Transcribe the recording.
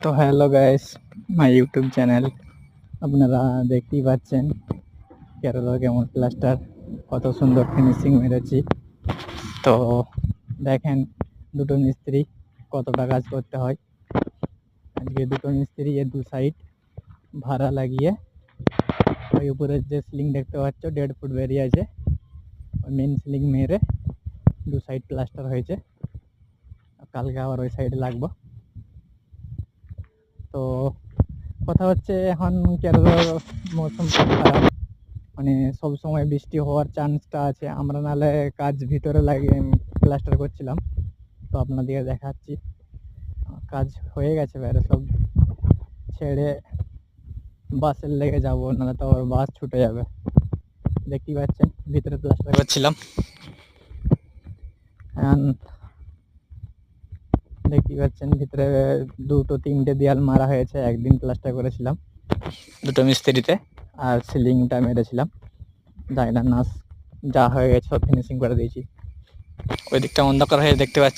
তো hello guys, my YouTube channel. আপনারা দেখতেই পাচ্ছেন কেরলা কেমন প্লাস্টার, কত সুন্দর ফিনিশিং মেরেছি। তো দেখেন দুটো মিস্ত্রি কতটা কাজ করতে হয়। আজকে দুটো মিস্ত্রি এর দু সাইড ভাড়া লাগিয়ে ওই উপরের যে সিলিং দেখতে পাচ্ছ 1.5 ফুট বেরিয়ে আছে, ওই মেন সিলিং মেরে দু সাইড প্লাস্টার হয়েছে। কালকে আবার ওই সাইডে লাগবো। তো কথা হচ্ছে এখন কেরলার মৌসুম খুব খারাপ, মানে সব সময় বৃষ্টি হওয়ার চান্সটা আছে। আমরা নাহলে কাজ ভিতরে লাগিয়ে প্লাস্টার করছিলাম, তো আপনাদেরকে দেখাচ্ছি। কাজ হয়ে গেছে, বাইরে সব ছেড়ে বাসের লেগে যাব, নাহলে তো আবার বাস ছুটে যাবে। দেখতেই পাচ্ছেন ভিতরে প্লাস্টার করছিলাম। দেখতেই পাচ্ছেন ভিতরে দুটো তিনটে দেয়াল মারা হয়েছে, একদিন প্লাস্টার করেছিলাম দুটো মিস্ত্রিতে, আর সিলিংটা মেরেছিলাম। জানি না নাচ যা হয়ে গেছে সব ফিনিশিং করে দিয়েছি। ওই দিকটা অন্ধকার হয়ে দেখতে পাচ্ছেন।